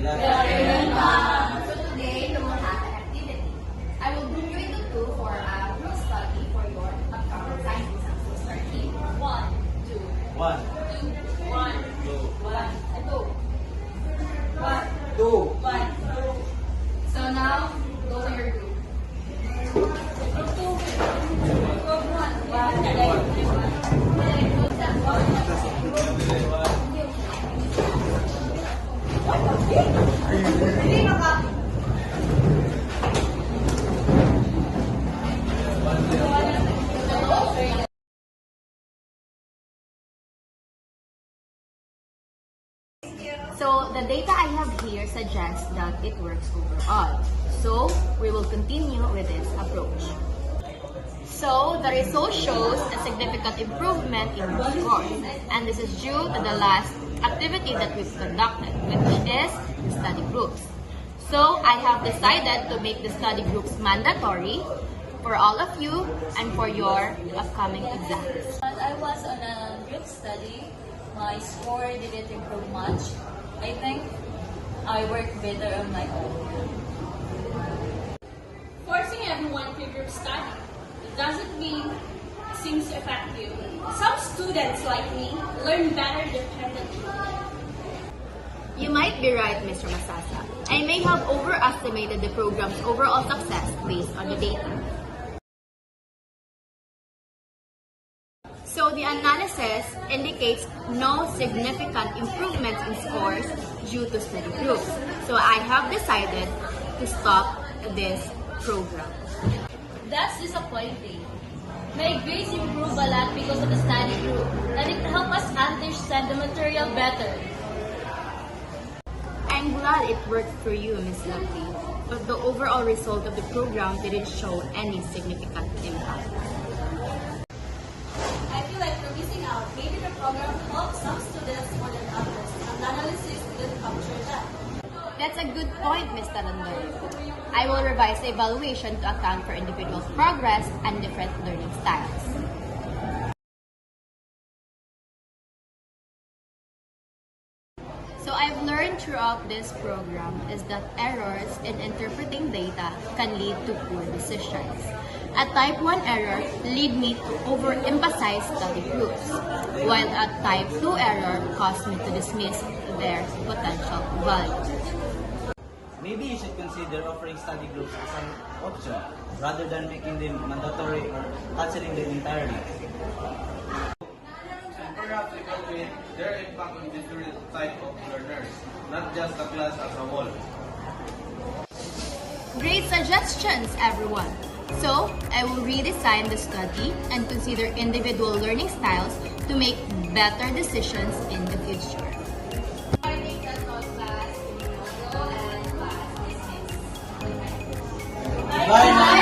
So today we will have an activity. I will group you into two for a group study for your upcoming science exam. So start here. 1, 2, 1, 2, 1, 2, 1, and go. 1, 2. 1. So now go to your group. 1. So the data I have here suggests that it works overall. So we will continue with this approach. So the result shows a significant improvement in the scores, and this is due to the last activity that we've conducted, which is the study groups. So I have decided to make the study groups mandatory for all of you and for your upcoming exams. When I was on a group study, my score didn't improve much. I think I worked better on my own. Forcing everyone to group study doesn't mean it seems effective. Some students like me learn better independently. You might be right, Mr. Masasa. I may have overestimated the program's overall success based on the data. So the analysis indicates no significant improvements in scores due to study groups. So I have decided to stop this program. That's disappointing. My grades improved a lot because of the study group, and it helped us understand the material better. I'm glad it worked for you, Ms. Lovely, but the overall result of the program didn't show any significant impact. I feel like we're missing out. Maybe the program helped some students more than others, and the analysis didn't capture that. That's a good point, Mr. Randall. I will revise the evaluation to account for individual progress and different learning styles. So I've learned throughout this program is that errors in interpreting data can lead to poor decisions. A type 1 error lead me to overemphasize study groups, while a type 2 error caused me to dismiss their potential value. Maybe you should consider offering study groups as an option rather than making them mandatory or canceling them entirely. And perhaps evaluate their impact on different type of learners, not just the class as a whole. Great suggestions, everyone! So, I will redesign the study and consider individual learning styles to make better decisions in the future. I think that's all, class. Go and class dismissed. Bye now!